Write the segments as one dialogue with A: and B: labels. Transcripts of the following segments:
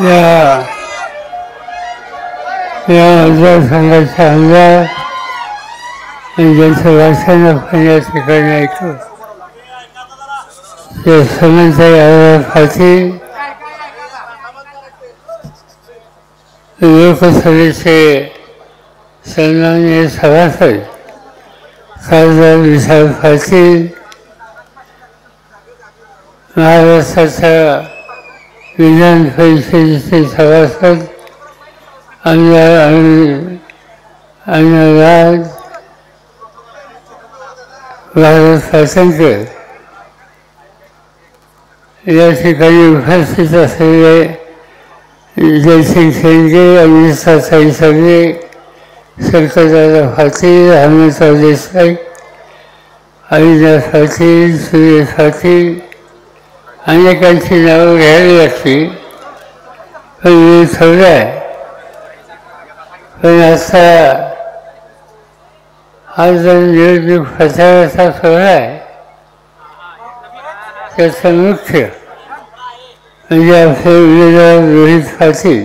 A: या मतदारसंघाचा आमदार ज्यांचं भाषण आपण या ठिकाणी ऐकतो ते समंत पाटील लोकसभेचे सन्माननीय सभासद खासदार विशाल पाटील, महाराष्ट्राच्या विधान परिषदेचे सभासद आमदार अण्णाराज, भारत स्वातंत्र्य या ठिकाणी उपस्थित असलेले जयसिंग शेंडगे, अनिताताई सगळे, शंकरदादा पाटील, हनुमंतराव देसाई, अविनाश पाटील, सुरेश पाटील अनेकांची नावं घ्यावी लागतील, पण वेळ थोडा आहे. पण आता हा जो निवडणूक प्रचाराचा सोहळा आहे त्याचा मुख्य म्हणजे आपले उमेदवार रोहित पाटील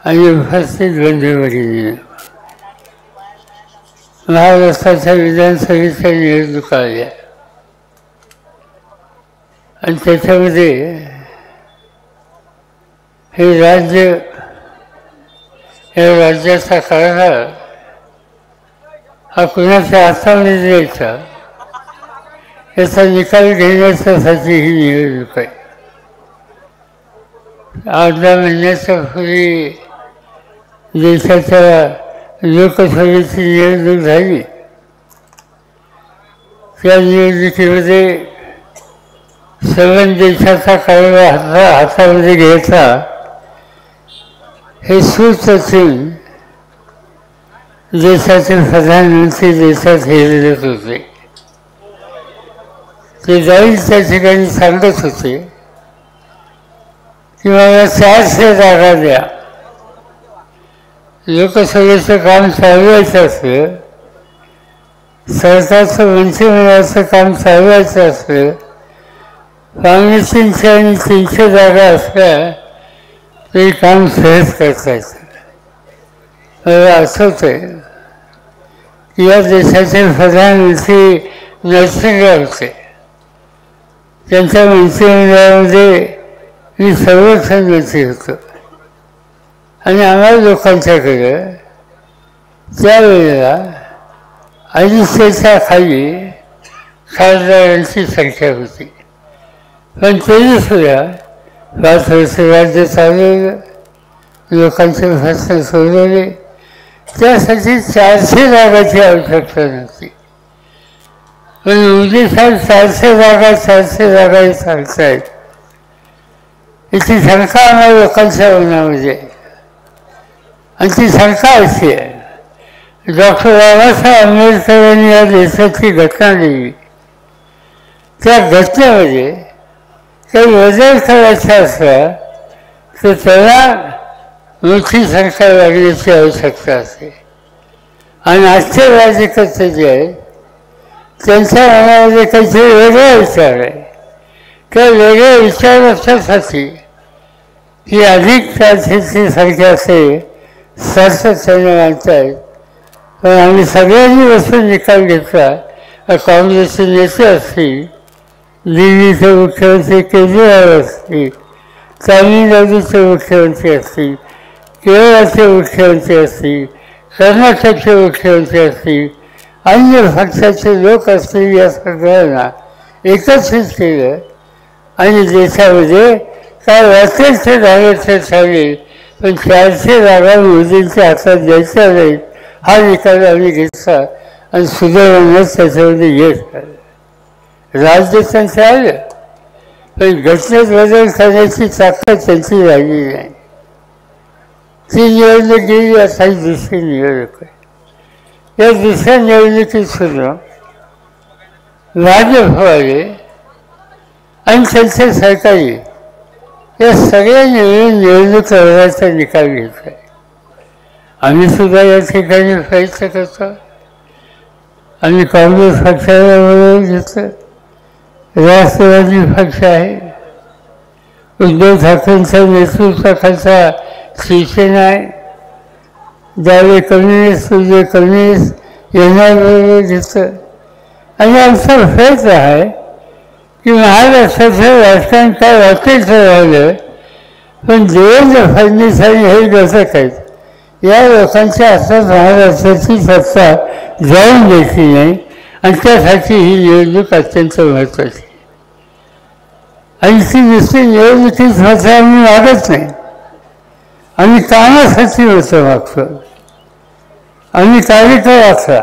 A: आणि उपस्थित बंधू-भगिनी. महाराष्ट्राच्या विधानसभेच्या निवडणुका आल्या आणि त्याच्यामध्ये हे राज्य, या राज्याचा कारभार हा कुणाच्या हातामध्ये द्यायचा याचा निकाल घेण्यासाठी ही निवडणूक आहे. 8-10 महिन्याच्या पूर्वी देशाच्या लोकसभेची निवडणूक झाली. त्या निवडणुकीमध्ये सर्व देशाचा कारभार हातामध्ये घ्यायचा हे सुचून देशाचे प्रधानमंत्री देशात हिरत होते. ते जाईल त्या ठिकाणी सांगत होते की मला 400 जागा द्या. लोकसभेचं काम चालवायचं असलं, सरकारचं मंत्रिमंडळाचं काम चालवायचं असलं, 300 आणि 300 जागा असल्या तरी काम सहज करता येतं. मला आठवतं आहे की या देशाचे प्रधानमंत्री नरसिंहराव होते. त्यांच्या मंत्रिमंडळामध्ये मी संरक्षण मंत्री होतो आणि आम्हाला लोकांच्याकडं त्यावेळेला 250च्या खाली खासदारांची संख्या होती. पण तरीसुद्धा 5 वर्ष राज्य चालवलं, लोकांचे प्रश्न सोडवले. त्यासाठी 400 जागाची आवश्यकता नव्हती. पण मोदी साहेब 400 जागा हे सांगतायत. याची शंका आम्हाला लोकांच्या मनामध्ये आणि ती शंका अशी आहे, डॉक्टर बाबासाहेब आंबेडकरांनी या देशाची घटना लिहिली. त्या घटनेमध्ये काही बदल करायचा असला तर त्याला मोठी संख्या लागण्याची आवश्यकता असते. आणि आजचे राज्यकर्ते जे आहेत त्यांच्या मनामध्ये काहीतरी वेगळा विचार आहे. त्या वेगळ्या विचारासाठी ही अधिक तारखेची संख्या असेल सातत्याने मानतायत. पण आम्ही सगळ्यांनी बसून निकाल घेतला. काँग्रेसचे नेते असतील, दिल्लीचे मुख्यमंत्री केजरीवाल असतील, तामिळनाडूचे मुख्यमंत्री असतील, केरळाचे मुख्यमंत्री असतील, कर्नाटकचे मुख्यमंत्री असतील, अन्य पक्षाचे लोक असतील, या सगळ्यांना एकत्रित केलं आणि देशामध्ये काय वाटेल ते झालं ते चालेल, पण 400 जागा मोदींच्या हातात द्यायच्या नाहीत हा निकाल आम्ही घेतला आणि सुधारण्यास त्याच्यामध्ये यश आलं. राज्य त्यांचं आलं, पण घटनेत बदल करण्याची ताकद त्यांची राहिली नाही. ती निवडणूक गेली. आता ही दुसरी निवडणूक आहे. या दुसऱ्या निवडणुकीत सुद्धा भाजपवाले आणि त्यांचे सहकारी या सगळ्या निवडणूक लढण्याचा निकाल घेतला आहे. आम्ही सुद्धा या ठिकाणी प्रयत्न करतो. आम्ही काँग्रेस पक्षाला बोलवून घेतलं, राष्ट्रवादी पक्ष आहे, उद्धव ठाकरेंच्या नेतृत्वाखालचा शिवसेना आहे, ज्यावेळी कम्युनिस्ट उद्या कम्युनिस्ट यांच्याबरोबर दिसतं. आणि आमचा प्रयत्न आहे की महाराष्ट्राचं राजकारण काय वाटेल तर राहिलं, पण देवेंद्र फडणवीस आणि हे घटक आहेत या लोकांच्या हातात महाराष्ट्राची सत्ता जाऊन द्यायची नाही, आणि त्यासाठी ही निवडणूक अत्यंत महत्त्वाची. आणि ती नुसती निवडणुकीच मात्र आम्ही मागत नाही, आम्ही कामासाठी मतं मागतो. आम्ही कार्यक्रम आखला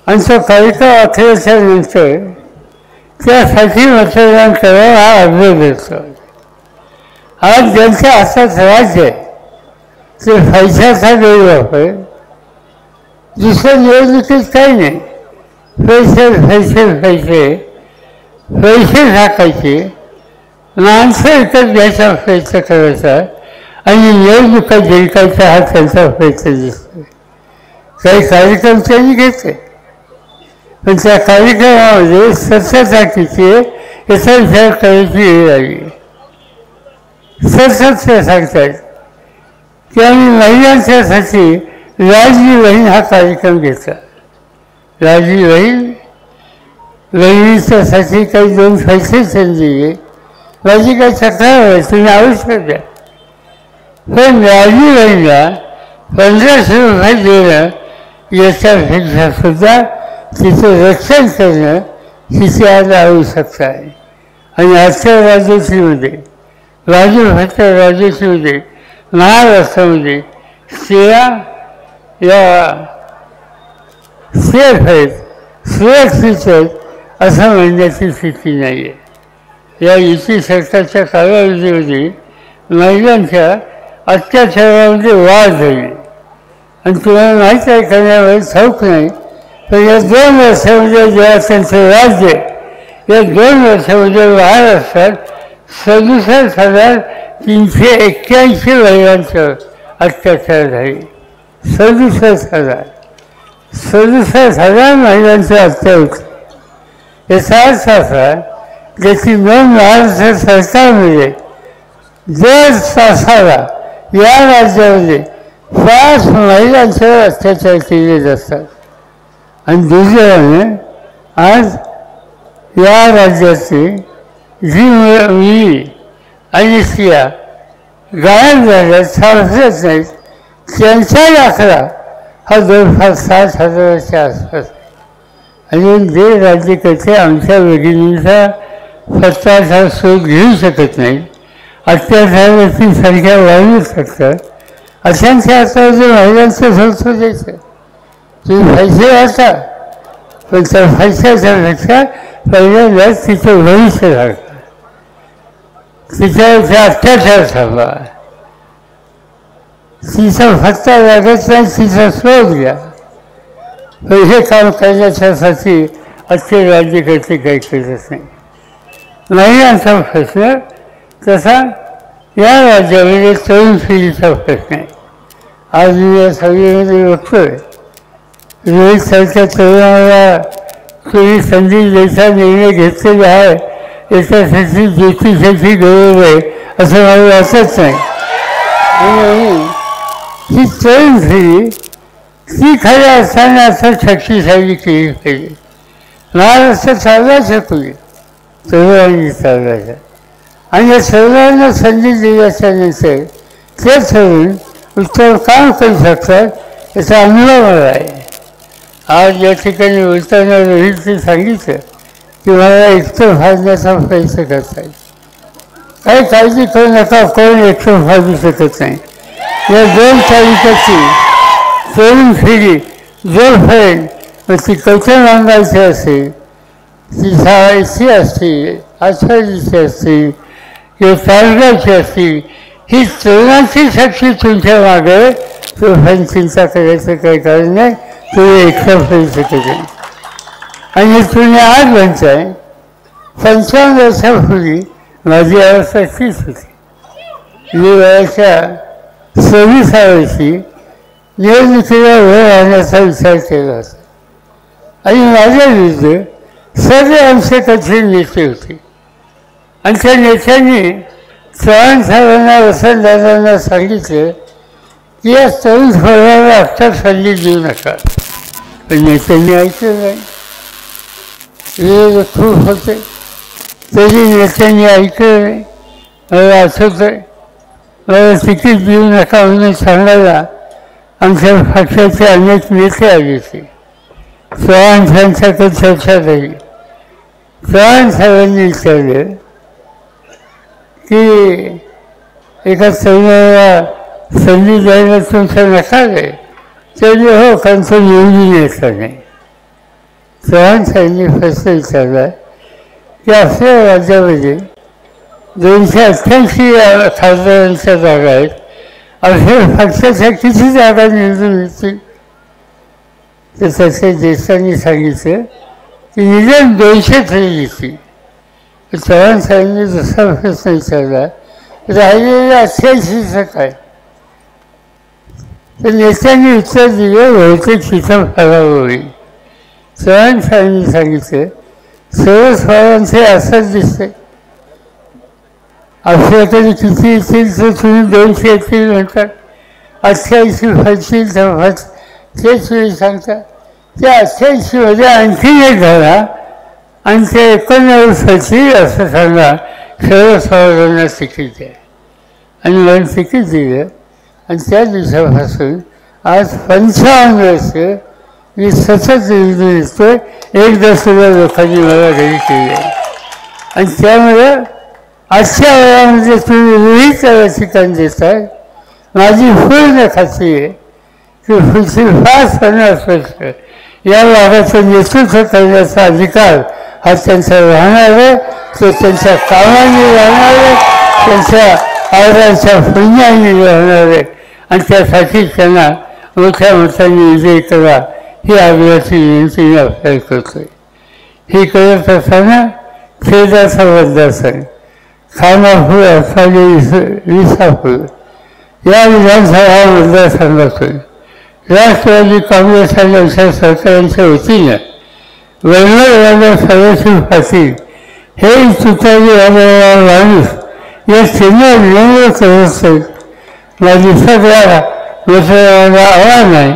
A: आणि तो कार्यक्रम आखल्याच्या नंतर त्यासाठी मतदान करावं हा आग्रह असतो. आज ज्यांच्या हातात राज्य आहे ते पैशाचा गैरवापर, दुसऱ्या निवडणुकीत काही नाही, पैसे पैसे पैसे पैसे टाकायचे, माणसं विकत घ्यायचा प्रयत्न करायचा आणि निवडणुका जिंकायचा हा त्यांचा प्रयत्न दिसतो. काही कार्यक्रम त्यांनी घेतले, पण त्या कार्यक्रमामध्ये सत्यता किती याचा विचार करायची वेळ आली. सतत ते सांगतात की आम्ही महिलांच्यासाठी लाडली बहीण हा कार्यक्रम घेतला. लाडली बहिणीच्यासाठी काही 2 पैसे दिले, माझी काही तक्रार आहे, तुम्ही आवश्यक द्या. पण लाडली बहिणीला 1500 रुपये देणं याच्यापेक्षा सुद्धा तिचं रक्षण करणं तिची आज आवश्यकता आहे. आणि आजच्या राजनीतीमध्ये राजनीतीमध्ये महाराष्ट्रामध्ये स्त्रिया या सेफ आहेत, सुरक्षित आहेत असं म्हणण्याची स्थिती नाही आहे. या युती सरकारच्या कालावधीमध्ये महिलांच्या अत्याचारामध्ये वाढ झाली. आणि तुम्हाला माहीत आहे करण्यावर ठाऊक नाही, पण या 2 वर्षामध्ये जेव्हा त्यांचं राज्य या 2 वर्षामध्ये महाराष्ट्रात 67,381 महिलांच्यावर अत्याचार झाले. 67,000 महिलांच्या हत्या होती. याचा अर्थ असा ज्याची नोंद महाराष्ट्र सरकारमध्ये दर तासाला या राज्यामध्ये 5 महिलांच्यावर अत्याचार केले जातात. आणि दुसऱ्याने आज या राज्याची जी मुली आणि स्त्रिया गायब झाल्या, सापडत नाहीत, त्यांचा दाखला हा 2,60,000च्या आसपास. आणि जे राज्यकर्ते आमच्या भगिनींचा पत्ताचा शोध घेऊ शकत नाहीत, अत्याचाराची संख्या वाढवू शकतात, अशांच्या हातामध्ये महिलांचं संस्था द्यायचं. तुम्ही पैसे वाचा, पण त्या पैशाच्या पेक्षा पहिल्यांदा तिचं भविष्य राखा, तिच्यावरचे अत्याचार थांबा, तिचा फटका लागत नाही, तिचा शोध घ्या. हे काम करण्याच्यासाठी आजचे राज्यकर्ते काही करत नाही. महिलांचा प्रश्न तसा या राज्यामध्ये तरुण पिढीचा प्रश्न आहे. आज मी या सगळीमध्ये बघतोय रोहितसारख्या तरुणाला तुम्ही संधी द्यायचा निर्णय घेतलेला आहे, याच्यासाठी ज्योतिषाची गरज आहे असं मला वाटत नाही. आणि ही तरुण पिढी ती खऱ्या असताना असं शक्तिशाली केली पाहिजे. महाराष्ट्र चालवायचं पुढे तरुणांनी चालवायचं, आणि या सर्वांना संधी दिल्याच्या नंतर ते तरुण उत्तम काम करू शकतात याचा अनुभव मला आहे. आज या ठिकाणी बोलताना रोहितने सांगितलं की मला एकटं फाडण्याचा प्रयत्न करता येईल. काही काळजी करू नका, कोण एकटं फाडू शकत नाही. या 2 तारखेची तरुण पिढी जोपर्यंत मग ती कौशल मागायची असेल, ती शाळेची असतील, आषाढीची असतील किंवा तारगाची असतील, ही तरुणांची शक्ती तुमच्या मागे तोपर्यंत चिंता करायचं काही कारण नाही. तुम्ही एकटं करू शकत नाही. आणि तुम्ही आज म्हणताय 55 वर्षापूर्वी माझी अवस्था तीच होती. मी वयाच्या 26व्या वर्षी निवडणुकीला उभं राहण्याचा विचार केला होता. आणि माझ्या विरुद्ध सर्व आमचे कठीण नेते होते. आणि त्या नेत्यांनी चव्हाण साहेबांना वसंतदादांना सांगितलं की या तरुण वर्गाला आत्ता संधी देऊ नका. पण नेत्यांनी ऐकलं नाही. विरोध खूप होते तरी नेत्यांनी ऐकलं नाही. मला आठवत आहे, मला तिकीट देऊ नका म्हणून सांगायला आमच्या पक्षाचे अनेक नेते आले होते. चव्हाण साहेबांच्याकडे चर्चा झाली. चव्हाण साहेबांनी विचारलं की एका तरुणाला संधी द्यायला तुमचा नकार आहे. तरी हो, कारण तो निवडून यायचा नाही. चव्हाण साहेबांनी प्रश्न विचारला की आपल्या राज्यामध्ये 288 खासदारांच्या जागा आहेत. आपल्या पक्षाच्या किती जागा निवडून येतील? तर त्याच्या ज्येष्ठांनी सांगितलं की निदान 200 तरी येतील. चव्हाण साहेबांनी दुसरा प्रश्न विचारला, राहिलेल्या 88चं काय? तर नेत्यांनी उत्तर दिलं, बहुतेक तिथं फरार होईल. चव्हाण साहेबांनी सांगितलं, सर्व स्वारांचे असंच दिसते. आपल्याकडे किती येतील तर तुम्ही 200 येतील म्हणतात. 88 फरतील तर तेच तुम्ही सांगता. त्या 88मध्ये आणखीन एक घाला आणि ते 89 फरतील असं सांगा, सर्व स्वारांना तिकीट द्या. आणि मला तिकीट दिलं आणि त्या दिवसापासून आज 55 वर्ष मी सतत निवडून येतोय. एकदा सुद्धा लोकांनी मला घरी केले आहे. आणि त्यामुळे आजच्या वेळामध्ये तुम्ही विविध ठिकाण देताय. माझी पूर्ण खात्री आहे की पुढची 5-50 वर्ष या भागाचं नेतृत्व करण्याचा अधिकार हा त्यांचा राहणार आहे. तो त्यांच्या कामाने राहणार आहे, त्यांच्या आवाजाच्या पुण्याने राहणार आहे. आणि त्यासाठी त्यांना मोठ्या मोठ्याने विजय करा ही आग्रहाची विनंती मी आपल्याला करतोय. ही करत असताना खेदाचा मतदारसंघ खानापूर अथाली विसापूर या विधानसभा मतदारसंघातून राष्ट्रवादी काँग्रेस आणि आमच्या सरकारांच्या वतीनं वैभवराजा सदाशिव पाटील हे तुतारी माणूस या चिन्ह विनम्र करत असतात. माझी सगळ्या मतदारांना आव्हान आहे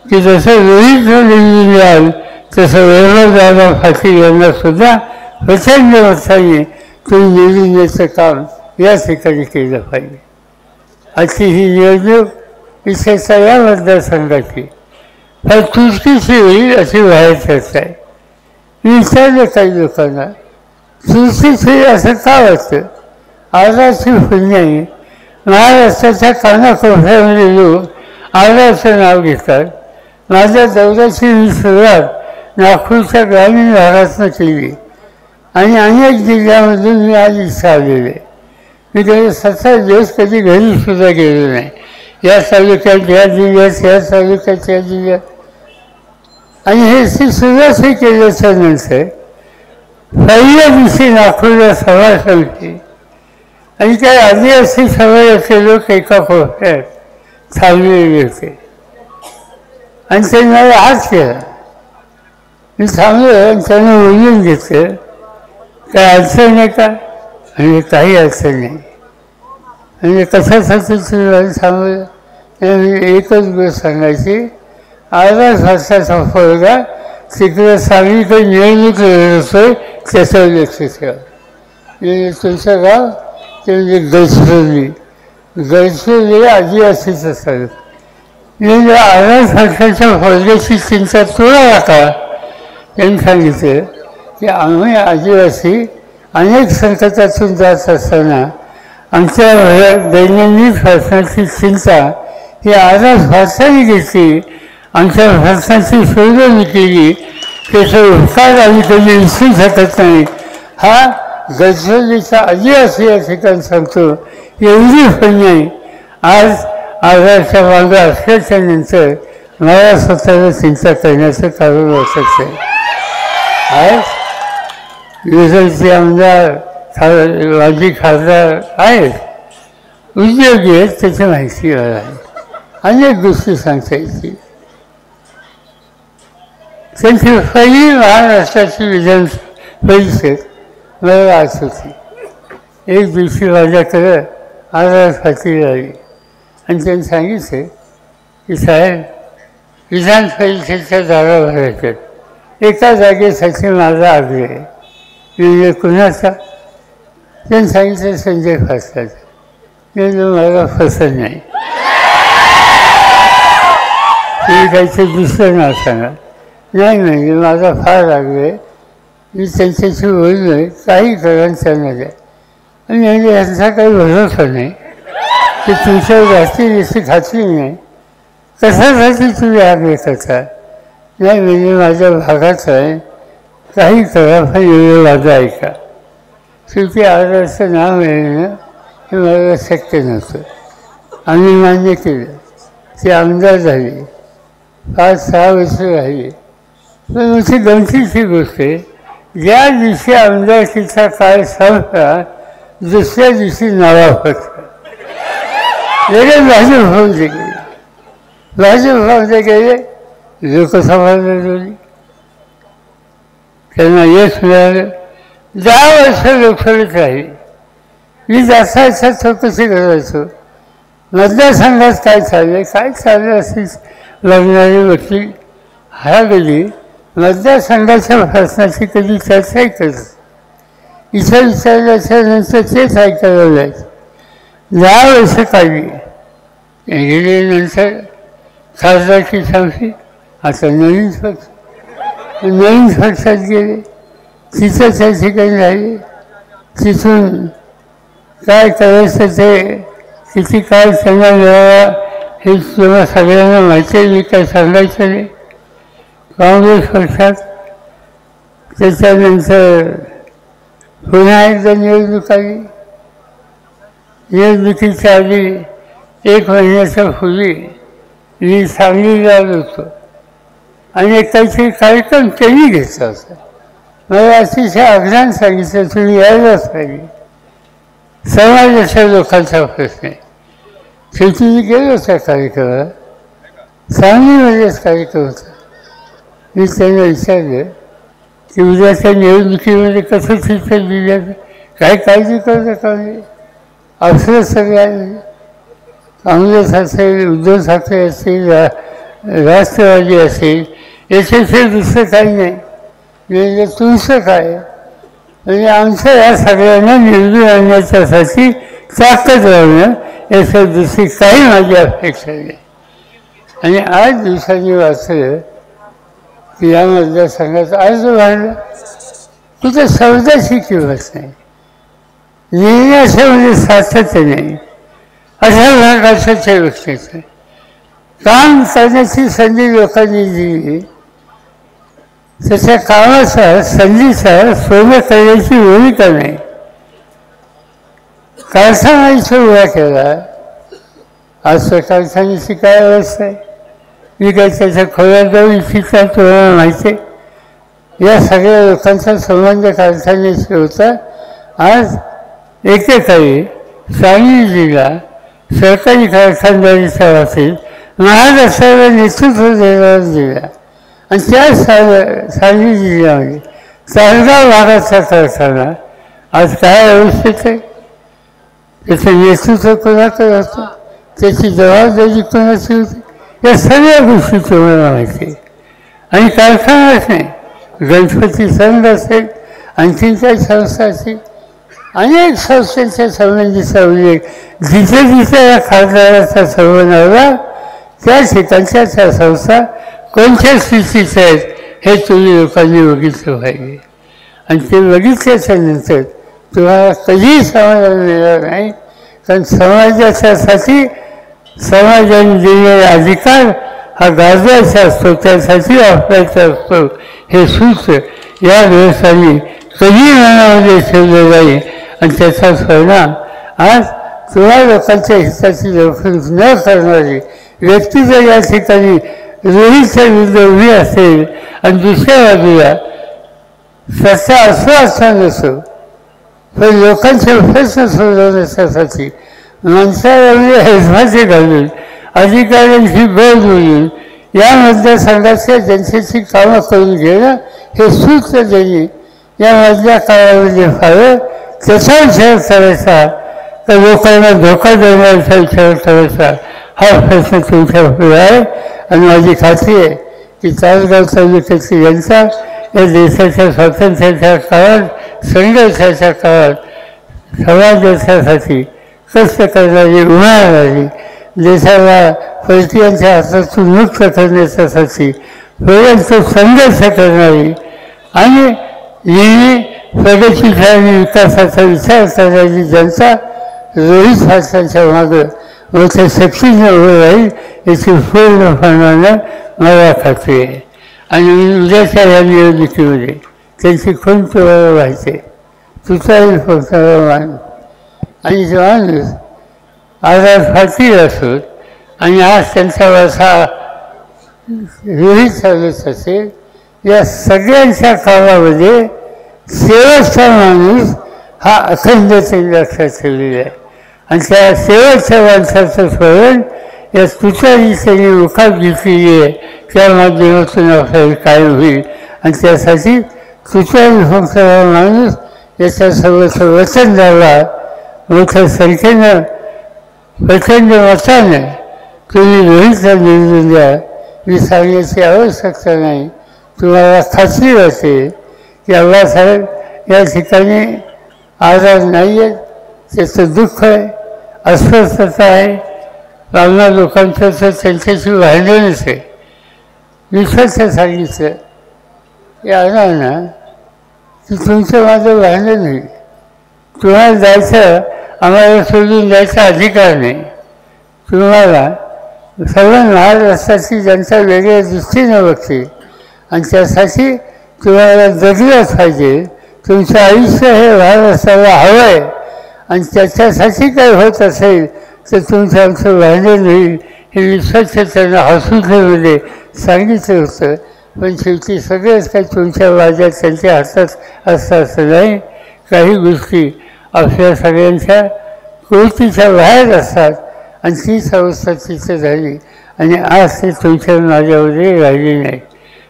A: की जसं रोहित निवडून याल तसं वैभवराजा पाटील यांना सुद्धा प्रचंड मताने तुम्ही निवडून याचं काम या ठिकाणी केलं पाहिजे. आजची ही निवडणूक विशेषतः या मतदारसंघाची फार चुरशीची होईल अशी बाहेर चर्चा आहे. मी विचारलं काही लोकांना, चुरशीच होईल असं का वाटतं? आगाची पुण्य आहे. महाराष्ट्राच्या कानाकोपऱ्यामध्ये लोक आगाचं नाव घेतात. माझ्या दौऱ्याची मी सुरुवात नागपूरच्या ग्रामीण भागातून केली आणि अनेक जिल्ह्यामधून मी आज इथं आलेलो आहे. मी कधी 17 दिवस कधी घरी सुद्धा गेलो नाही. या तालुक्यात या जिल्ह्यात, या तालुक्यात या जिल्ह्यात. आणि हे सुरुवात केल्याच्या नंतर पहिल्या दिवशी नागपूरला सभा संपली आणि काही आदिवासी समाजाचे लोक एका कोपऱ्यात थांबलेले होते आणि त्यांनी मला हात केला. मी थांबलो आणि त्यांना बोलून घेतलं, काय अडचण आहे का? म्हणजे काही अडचण नाही. म्हणजे कशासाठी तुम्ही सांगलं? एकच गोष्ट सांगायची, अर्धा तासाचा पोरगा तिकडे सांगलीकडे निवडणूक लढतोय त्याचं लक्ष ठेवा. तुमचं गाव ते म्हणजे गडचिरोली आदिवासीचं सगळं. म्हणजे अर्धा तासाच्या पोरग्याची चिंता तुला नका. त्यांनी सांगितलं की आम्ही आदिवासी अनेक संकटातून जात असताना आमच्या दैनंदिन प्रश्नाची चिंता ही अर्धा भाषाने घेतली. आमच्या भाषणाची सोडवणी केली. त्याचा उपकार आम्ही कधी विसरू शकत नाही. हा गडचिरोलीचा आदिवासी या ठिकाणी सांगतो. एवढी पण नाही. आज आजारच्या मागं असल्याच्या नंतर मला स्वतःला चिंता करण्याचं कारण वाटत आहे. आज विरोधीचे आमदार माजी खासदार आहेत, उद्योगी आहेत, त्याची माहिती आहे. अनेक गोष्टी सांगता येतील. त्यांची पहिली महाराष्ट्राची विधान परिषद मला आज होती. एक दिवशी माझ्याकडं आधारसाठी आली आणि त्यांनी सांगितले की साहेब विधान परिषदेच्या जागा भरायच्यात, एका जागेसाठी माझा आग्रह आहे. म्हणजे कुणाचा? त्यांनी सांगितलं संजय फासलाचा. म्हणजे मला पसंत नाही, तुम्ही काहीतरी दुसरं नाव सांगा. नाही म्हणजे माझा फार आग्रह आहे, मी त्यांच्याशी बोललो आहे, काही करा त्यांना द्या. आणि म्हणजे यांचा काही भरोसा नाही की तुमच्या जास्ती जशी खात्री नाही, कशासाठी तुम्ही आग्रह करता? नाही म्हणजे माझ्या भागात आहे, काही करा पण एवढं माझं ऐका. शेवटी आधारचं नाव मिळणं हे मला शक्य नव्हतं. आम्ही मान्य केलं, ती आमदार झाली, 5-6 वर्ष राहिली. पण अशी गमतीची गोष्ट आहे, ज्या दिवशी आमदारकीचा काळ संपला दुसऱ्या दिवशी नवा पक्ष लगेच भाजपमध्ये गेले. भाजपमध्ये गेले, लोकसभा लढवली, त्यांना यश मिळालं. 10 वर्ष लोकसभेत राहिली. मी जास्त चौकशी करायचो मतदारसंघात काय चाललंय, काय चाललं असेल लग्नारी वकील हा कधी मतदारसंघाच्या प्रश्नाची कधी चर्चाही करत. इथं विचारल्याच्यानंतर तेच ऐकायला जायचं. 10 वर्ष काढली. गेल्यानंतर खासदारकी संपली. आता नवीन पक्षात गेले, तिथं त्या ठिकाणी राहिले. तिथून काय करायचं ते किती काळ त्यांना मिळावा हे तुम्हाला सगळ्यांना माहिती आहे, मी काय सांगायचं नाही. काँग्रेस पक्षात त्याच्यानंतर पुन्हा एकदा निवडणूक आली. निवडणुकीच्या आधी 1 महिन्याच्या पूर्वी मी सांगलीला आलो होतो आणि काहीतरी कार्यक्रम त्यांनी घेतला होता. मला अतिशय आग्रहाने सांगितलं तुम्ही यायलाच पाहिजे, समाजाच्या लोकांचा प्रश्न आहे. शेवटी मी गेलो त्या कार्यक्रमाला, सांगलीमध्येच कार्यक्रम होता. मी त्यांना विचारलं की उद्याच्या निवडणुकीमध्ये कसं चित्र दिलं, काय काळजी करू नका. अफसर सगळे आले, काँग्रेस असेल, उद्धव ठाकरे असतील, राष्ट्रवादी असेल, याच्याशिवाय दुसरं काही नाही. म्हणजे तुमचं काय म्हणजे आमचं या सगळ्यांना निवडून आणण्याच्यासाठी ताकद लावणं, याच्या दुसरी काही माझी अपेक्षा नाही. आणि 8 दिवसांनी वाचलं की या मतदारसंघाचा अर्ज वाढला. कुठं शब्दाची किंमत नाही, लिहिण्याच्यामध्ये सातत्य नाही. अशा भागाचं त्या व्यक्तीचं काम करण्याची संधी लोकांनी दिली, त्याच्या कामाचा संधीचा सोबत करण्याची भूमिका नाही. कारखाना इथं उभा केला. आज त्या कारखान्याची काय अवस्था आहे, मी काय त्याच्या खोल्यात जाऊन इच्छिता तुम्हाला माहिती आहे. या सगळ्या लोकांचा संबंध कारखान्याशी होता. आज एकेकाळी सांगली जिल्हा सरकारी कारखानदारीच्या बाबतीत महाराष्ट्राला नेतृत्व देणारा जिल्हा आणि त्या सांगली जिल्ह्यामध्ये चाळगाव भागाचा कारखाना आज काय अवस्थेत आहे, त्याचं नेतृत्व कोणाकडे होतं, त्याची जबाबदारी कोणाची होती, या सगळ्या गोष्टी तुम्हाला माहिती आहे. आणि कारखानाच नाही, गणपती संघ असेल, आणखीन काही संस्था असतील, अनेक संस्थांच्या संबंधीचा उल्लेख जिथे जिथे या खासदाराचा संबंध आला त्या ठिकाणच्या त्या संस्था कोणत्या स्थितीच्या आहेत हे तुम्ही लोकांनी बघितलं पाहिजे. आणि ते बघितल्याच्या नंतर तुम्हाला कधीही समाधान मिळणार नाही. कारण समाजाच्यासाठी समाजाने दिलेला अधिकार हा गाजवायचा असतो, त्यासाठी वापरायचा असतो. हे सूत्र या दिवसांनी कधी मनामध्ये ठेवलं जाईल आणि त्याचा परिणाम आज तुम्हा लोकांच्या हिताची लवकरच न करणारी व्यक्ती जर या ठिकाणी रोहीच्या विरुद्ध उभी असेल आणि दुसऱ्या बाजूला सत्ता असं नसो, पण लोकांचे प्रश्न सोडवण्यासाठी माणसाला हेजमाचे घालून अधिकाऱ्यांची बळ बोलून या मतदारसंघाच्या जनतेची कामं करून घेणं हे सूत्र त्यांनी या मधल्या काळामध्ये फावं, त्याचा विचार करायचा तर लोकांना धोका देण्याचा विचार करायचा हा प्रश्न तुमच्या पुढे आहे. आणि माझी खात्री आहे की तासगाव तालुक्याची जनता या देशाच्या स्वातंत्र्याच्या काळात संघर्षाच्या काळात समाज देशासाठी कष्ट करणारी उन्हाळणारी देशाला परकीयांच्या हातातून मुक्त करण्यासाठी पर्यंत संघर्ष करणारी आणि नेहमी प्रगतीचा आणि विकासाचा विचार करणारी जनता रोहित भाषांच्या मागं मोठ्या शक्तीने उभं राहील याची पूर्णपणानं मला खात्री आहे. आणि उद्याच्या या निवडणुकीमध्ये त्यांची कोणती ओळख व्हायचे तुतारी फक्त माणूस आणि जो माणूस आजाद फाटील असो आणि आज त्यांचा वारसा रोहित चालत असेल या सगळ्यांच्या कामामध्ये शेवटचा माणूस हा अखंडतेने लक्षात ठेवलेला आहे. आणि त्या शेवटच्या माणसाचं स्मरण या तुतारी त्यांनी मुखात घेतलेली आहे त्या माध्यमातून आपल्याला कायम होईल. आणि त्यासाठी तुतारी फक्त माणूस याच्यासोबत वचन द्यावा मोठ्या संख्येनं प्रचंड मतानं तुम्ही रोहितला निवडून द्या. मी सांगण्याची आवश्यकता नाही. तुम्हाला खात्री वाटते की अण्णासाहेब या ठिकाणी आजाद नाही आहेत. त्याचं दुःख आहे अस्वस्थता आहे. आम्हा लोकांचं तर त्यांच्याशी भांडणच आहे. मी स्वतः सांगितलं की अण्णांना की तुमचं माझं भांडण नाही. तुम्हाला जायचं आम्हाला सोडून जायचा अधिकार नाही. तुम्हाला सर्व महाराष्ट्राची जनता वेगळ्या दृष्टीनं बघते आणि त्यासाठी तुम्हाला जगलंच पाहिजे. तुमचं आयुष्य हे महाराष्ट्राला हवं आहे आणि त्याच्यासाठी काही होत असेल तर तुमचं आमचं भांडण होईल हे मी स्वच्छ त्यांना हॉस्पिटलमध्ये सांगितलं होतं. पण शेवटी सगळंच काही तुमच्या माझ्या त्यांच्या हातात असतं असं नाही. काही गोष्टी आपल्या सगळ्यांच्या कृतीच्या बाहेर असतात आणि तीच अवस्था तिथं झाली आणि आज ते तुमच्या माझ्यामध्ये राहिली नाही.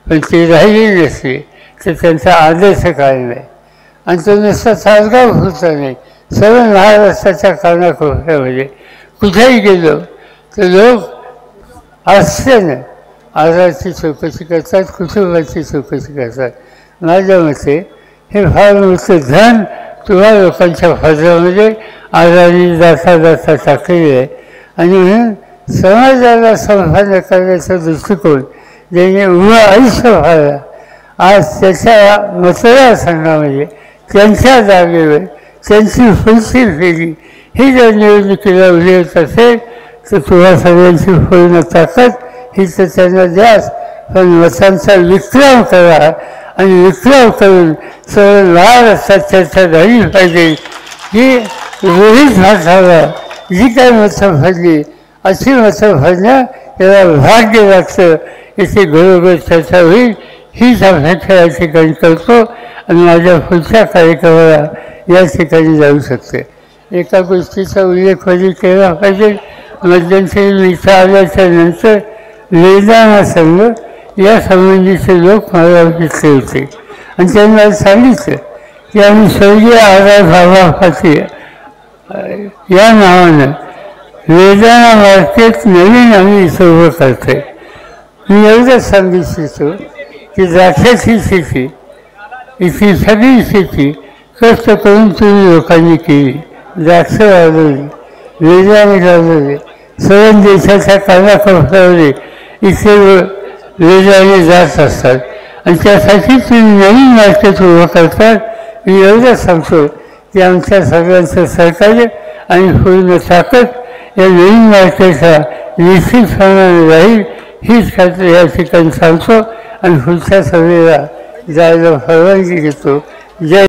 A: पण ती राहिली नसली तर त्यांचा आदर्श कायम आहे. आणि तो नुसता तासगाव होता नाही सर्व महाराष्ट्राच्या कानाकोपऱ्यामध्ये कुठेही गेलो तर लोक आश्चर्यानं आजाराची चौकशी करतात, कुटुंबाची चौकशी करतात. माझ्या मते हे फार मोठं धन तुम्हा लोकांच्या फजरामध्ये आजारी जाता जाता टाकलेलं आहे. आणि म्हणून समाजाला संभाव्य करण्याचा दृष्टिकोन ज्याने उभं आयुष्य व्हायला आज त्याच्या मतदारसंघामध्ये त्यांच्या जागेवर त्यांची पुढची फेरी ही जर निवडणुकीला उभी होत असेल तर तुम्हा सगळ्यांची पूर्ण ताकद ही तर त्यांना द्याच. पण मतांचा विक्रम करा आणि विक्रम करून सर्व महाराष्ट्रात चर्चा झाली पाहिजे की रोहित भाषाला जी काही मतं भरली अशी मतं भरणं त्याला भाग्य लागतं. याची घरोघर चर्चा होईल हीच अपेक्षा या ठिकाणी करतो आणि माझ्या पुढच्या कार्यक्रमाला या ठिकाणी जाऊ शकते. एका गोष्टीचा उल्लेख कधी केला पाहिजे. मध्यंतरी इथं आल्याच्या नंतर वेदांना संघ या संबंधीचे लोक मला भेटले होते आणि त्यांनी मला सांगितलं की आम्ही स्वर्गीय आजाद बाबा फाटी या नावानं वेदांना मार्केट नवीन आम्ही इथं उभं करतोय. मी एवढंच सांगू इच्छितो की द्राक्षाची शेती इथली सगळी शेती कष्ट करून तुम्ही लोकांनी केली. द्राक्ष लावलेली वेदाने लावलेले सर्व देशाच्या कानाकोपऱ्यामध्ये इथे वेदाने जात असतात आणि त्यासाठी तुम्ही नवीन मार्केट उभं करतात. मी एवढंच सांगतो की आमच्या सगळ्यांचं सहकार्य आणि पूर्ण ताकद या नवीन मार्केटला निश्चितपणाने राहील हीच खात्री या ठिकाणी सांगतो आणि पुढच्या सभेला जायला परवानगी घेतो. जय